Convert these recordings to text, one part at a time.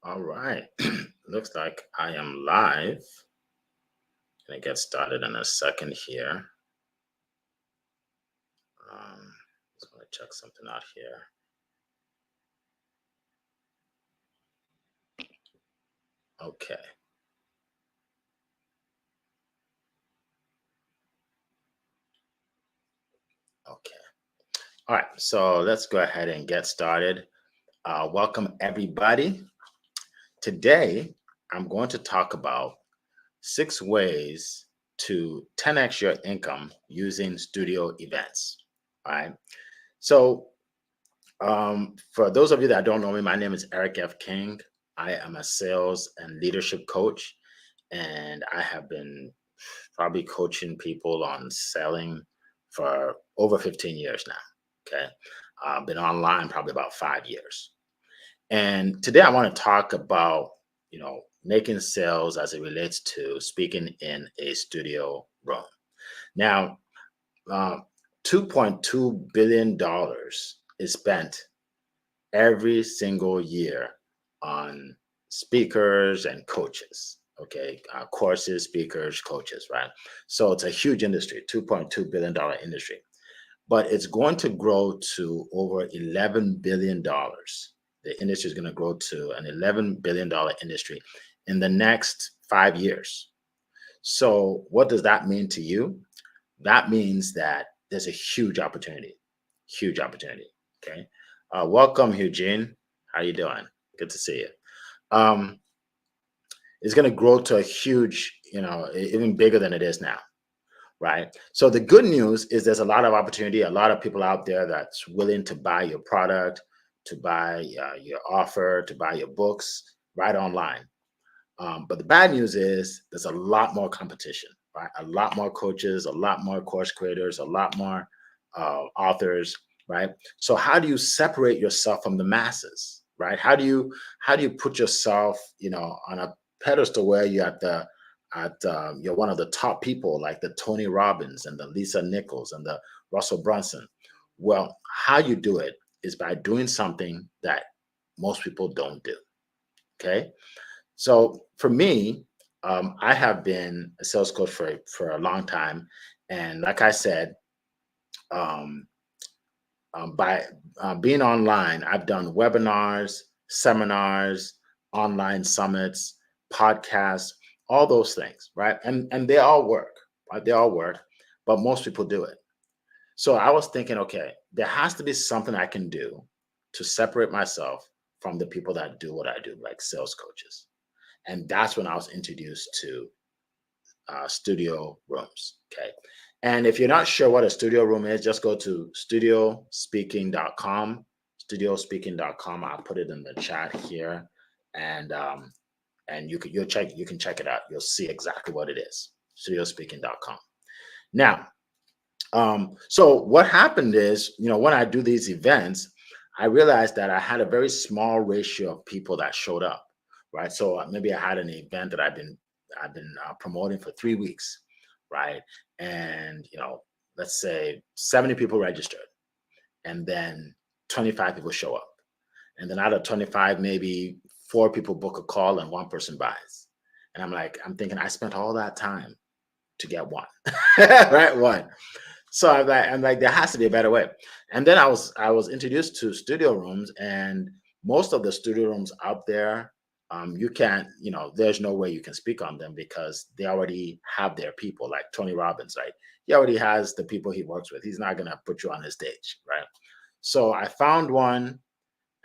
All right. Looks like I am live. Gonna get started in a second here. Just want to check something out here. Okay. Okay. All right. So let's go ahead and get started. Welcome, everybody. Today, I'm going to talk about 6 ways to 10x your income using studio events. All right. So, for those of you that don't know me, my name is Eric F. King. I am a sales and leadership coach, and I have been probably coaching people on selling for over 15 years now. Okay. I've been online probably about 5 years. And today I want to talk about, making sales as it relates to speaking in a studio room. Now, uh, $2.2 billion is spent every single year on speakers and coaches. Okay, courses, speakers, coaches, right? So it's a huge industry, $2.2 billion industry, but it's going to grow to over $11 billion. The industry is going to grow to an $11 billion industry in the next 5 years. So what does that mean to you? That means that there's a huge opportunity, huge opportunity. Okay. Welcome, Eugene. How you doing? Good to see you. Um, it's going to grow to a huge, even bigger than it is now, right? So the good news is there's a lot of opportunity, a lot of people out there that's willing to buy your product, to buy your offer, to buy your books right online. But the bad news is there's a lot more competition, right? A lot more coaches, a lot more course creators, a lot more authors, right? So how do you separate yourself from the masses, right? How do you put yourself, on a pedestal where you're one of the top people like the Tony Robbins and the Lisa Nichols and the Russell Brunson? Well, how you do it is by doing something that most people don't do. Okay, so for me, I have been a sales coach for a long time, and like I said, um, by being online, I've done webinars, seminars, online summits, podcasts, all those things, right? And they all work, right? They all work, but most people do it. So I was thinking, okay, there has to be something I can do to separate myself from the people that do what I do, like sales coaches. And that's when I was introduced to studio rooms. Okay. And if you're not sure what a studio room is, just go to studiospeaking.com. Studiospeaking.com. I'll put it in the chat here. And you can check it out. You'll see exactly what it is. Studiospeaking.com. Now, so what happened is, when I do these events, I realized that I had a very small ratio of people that showed up, right? So maybe I had an event that I've been promoting for 3 weeks, right? And let's say 70 people registered, and then 25 people show up, and then out of 25, maybe 4 people book a call and 1 person buys. And I'm thinking, I spent all that time to get one, right? One. So I'm like, there has to be a better way. And then I was introduced to studio rooms, and most of the studio rooms out there, you can't, there's no way you can speak on them because they already have their people, like Tony Robbins, right? He already has the people he works with. He's not gonna put you on his stage, right? So I found one,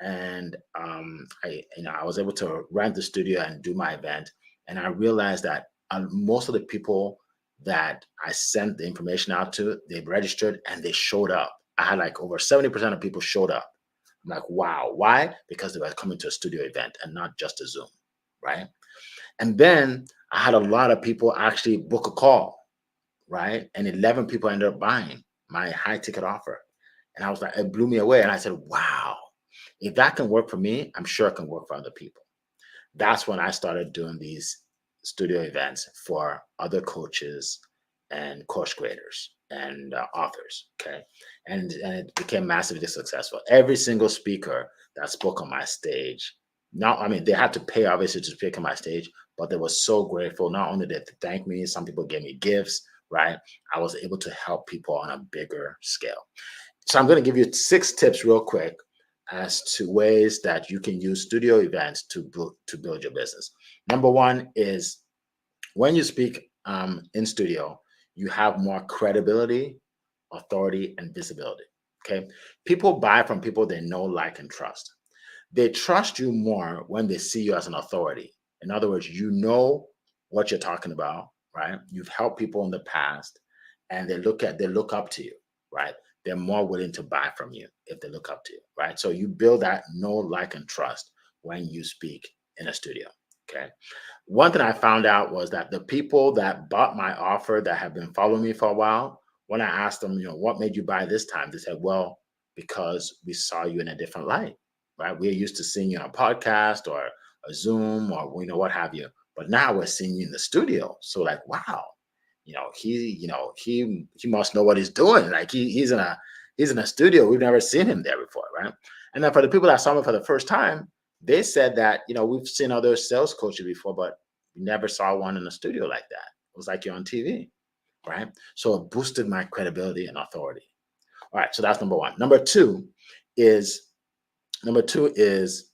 and I was able to rent the studio and do my event. And I realized that most of the people that I sent the information out to, they registered and they showed up. I had like over 70% of people showed up. I'm like, wow. Why? Because they were coming to a studio event and not just a Zoom, right? And then I had a lot of people actually book a call, right? And 11 people ended up buying my high ticket offer. And I was like, it blew me away. And I said, wow, if that can work for me, I'm sure it can work for other people. That's when I started doing these studio events for other coaches and course creators and authors. Okay. And it became massively successful. Every single speaker that spoke on my stage Now, I mean, they had to pay obviously to speak on my stage, but they were so grateful. Not only did they thank me, some people gave me gifts, right? I was able to help people on a bigger scale. So I'm going to give you 6 tips real quick as to ways that you can use studio events to build your business. Number one is when you speak in studio, you have more credibility, authority, and visibility. Okay. People buy from people they know, like, and trust. They trust you more when they see you as an authority. In other words, you know what you're talking about, right? You've helped people in the past, and they look up to you, right? They're more willing to buy from you if they look up to you, right? So you build that know, like, and trust when you speak in a studio. Okay. One thing I found out was that the people that bought my offer that have been following me for a while, when I asked them, what made you buy this time? They said, well, because we saw you in a different light, right? We're used to seeing you on a podcast or a Zoom or, what have you. But now we're seeing you in the studio. So like, wow, he must know what he's doing. Like he's in a studio. We've never seen him there before, right? And then for the people that saw me for the first time, they said that, we've seen other sales coaches before, but we never saw one in the studio like that. It was like you're on TV, right? So it boosted my credibility and authority. All right, so that's number one. Is number two is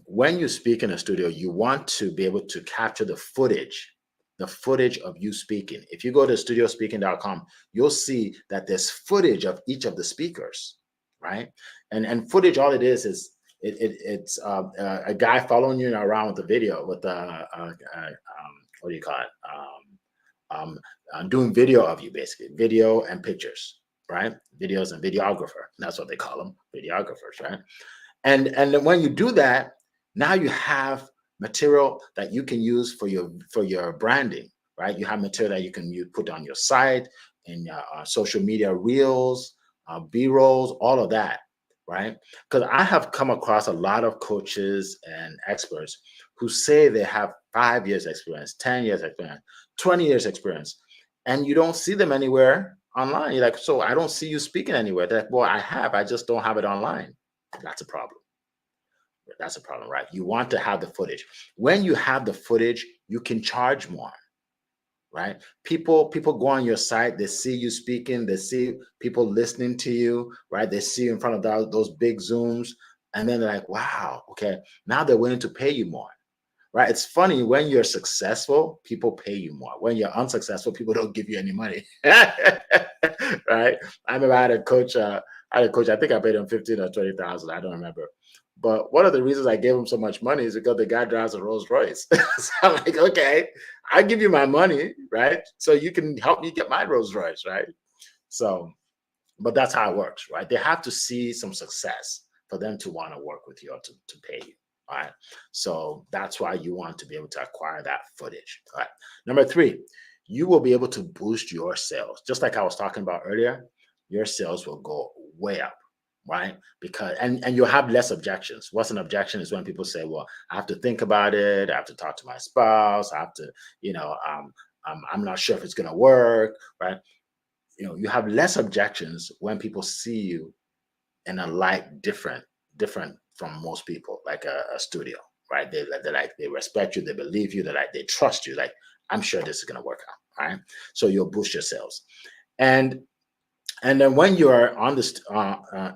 when you speak in a studio, you want to be able to capture the footage of you speaking. If you go to studiospeaking.com, you'll see that there's footage of each of the speakers, right? And footage, all it is it's a guy following you around with the video with what do you call it? Doing video of you, basically video and pictures, right? Videos and videographer. That's what they call them, videographers, right? And then when you do that, now you have material that you can use for your branding, right? You have material that you put on your site and social media reels, b-rolls, all of that, right? Because I have come across a lot of coaches and experts who say they have 5 years experience, 10 years experience, 20 years experience, and you don't see them anywhere online. You're like, so I don't see you speaking anywhere. They're like, well, I just don't have it online. That's a problem. That's a problem, right? You want to have the footage. When you have the footage, you can charge more, right? People go on your site, they see you speaking, they see people listening to you, right? They see you in front of those big Zooms, and then they're like, wow, okay, now they're willing to pay you more, right? It's funny, when you're successful, people pay you more. When you're unsuccessful, people don't give you any money, right? I remember I had a coach. I think I paid him 15 or 20,000. I don't remember. But one of the reasons I gave him so much money is because the guy drives a Rolls Royce. So I'm like, okay, I give you my money, right? So you can help me get my Rolls Royce, right? So, but that's how it works, right? They have to see some success for them to want to work with you or to pay you. All right. So that's why you want to be able to acquire that footage. All right. Number three, you will be able to boost your sales. Just like I was talking about earlier, your sales will go way up, right? Because and you'll have less objections. What's an objection is when people say, well, I have to think about it, I have to talk to my spouse, I have to, I'm not sure if it's gonna work, right? You have less objections when people see you in a light different from most people, like a studio, right? They respect you, they believe you, they trust you. Like, I'm sure this is gonna work out, right? So you'll boost your sales. And and then when you're on this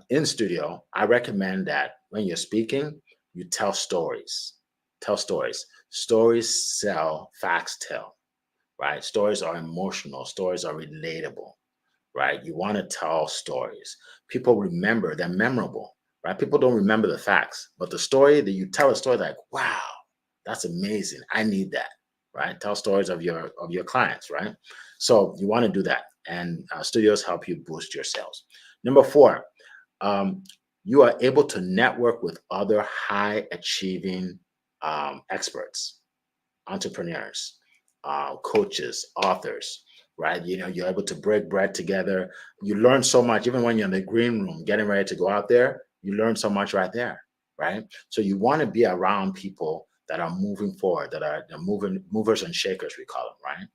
in studio, I recommend that when you're speaking, you tell stories. Tell stories. Stories sell, facts tell, right? Stories are emotional, stories are relatable, right? You want to tell stories. People remember, they're memorable, right? People don't remember the facts, but the story that you tell a story like, wow, that's amazing. I need that, right? Tell stories of your clients, right? So you want to do that, and studios help you boost your sales. Number four, um, you are able to network with other high achieving experts, entrepreneurs, coaches, authors, right? You're able to break bread together. You learn so much, even when you're in the green room, getting ready to go out there, you learn so much right there, right? So you want to be around people that are moving forward, that are movers and shakers, we call them, right?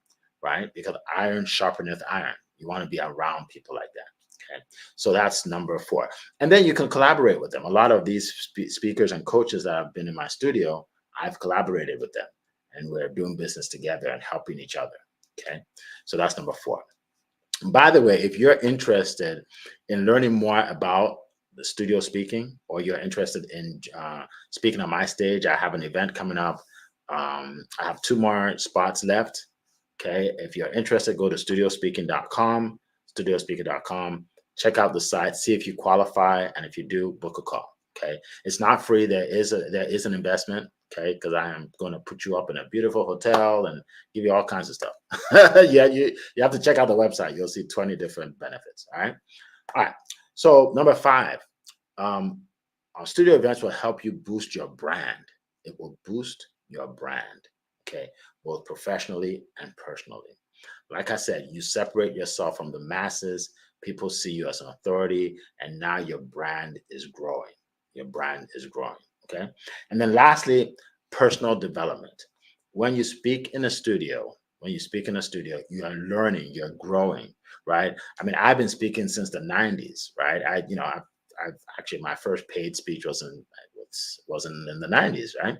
Right? Because iron sharpeneth iron. You want to be around people like that. Okay, so that's number 4. And then you can collaborate with them. A lot of these speakers and coaches that have been in my studio, I've collaborated with them, and we're doing business together and helping each other. Okay, so that's number 4. By the way, if you're interested in learning more about the studio speaking, or you're interested in speaking on my stage, I have an event coming up. I have 2 more spots left. Okay, if you're interested, go to studiospeaking.com, studiospeaking.com. Check out the site, see if you qualify, and if you do, book a call. Okay, it's not free. There is an investment. Okay, because I am going to put you up in a beautiful hotel and give you all kinds of stuff. Yeah, you have to check out the website. You'll see 20 different benefits. All right. So number 5, our studio events will help you boost your brand. It will boost your brand. Okay, both professionally and personally. Like I said, you separate yourself from the masses. People see you as an authority, and now your brand is growing. Your brand is growing. Okay. And then lastly, personal development. When you speak in a studio, you are learning, you're growing, right? I mean, I've been speaking since the 90s, right? I've actually, my first paid speech wasn't in the 90s, right?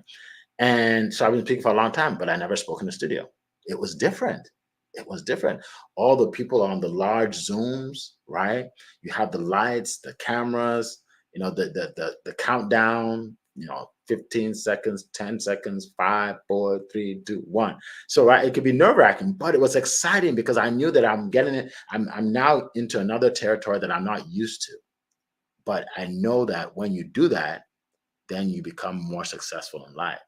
And so I've been speaking for a long time, but I never spoke in the studio. It was different. It was different. All the people on the large Zooms, right? You have the lights, the cameras, the countdown, 15 seconds, 10 seconds, 5, 4, 3, 2, 1. So right, it could be nerve-wracking, but it was exciting because I knew that I'm getting it. I'm now into another territory that I'm not used to. But I know that when you do that, then you become more successful in life,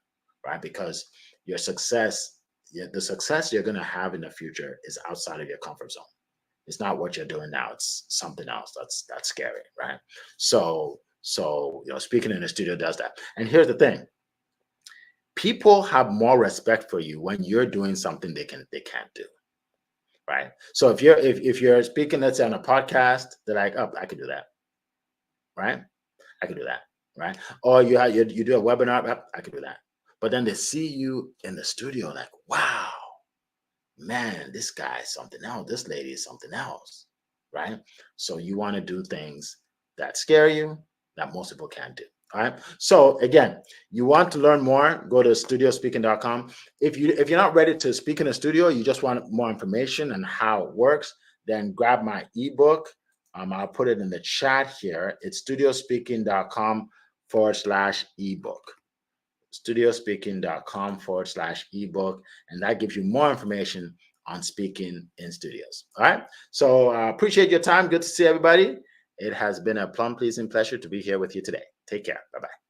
right? Because your success, the success you're going to have in the future is outside of your comfort zone. It's not what you're doing now. It's something else that's scary, right? So speaking in the studio does that. And here's the thing: people have more respect for you when you're doing something they can't do, right? So if you're speaking, let's say on a podcast, they're like, oh, I can do that, right? I can do that, right? Or you do a webinar, yep, I can do that. But then they see you in the studio, like, wow, man, this guy's something else. This lady is something else, right? So you want to do things that scare you that most people can't do. All right. So again, you want to learn more, go to studiospeaking.com. If you're not ready to speak in a studio, you just want more information and how it works, then grab my ebook. I'll put it in the chat here. It's studiospeaking.com/ebook. Studiospeaking.com/ebook. And that gives you more information on speaking in studios. All right. So appreciate your time. Good to see everybody. It has been a plum pleasing pleasure to be here with you today. Take care. Bye-bye.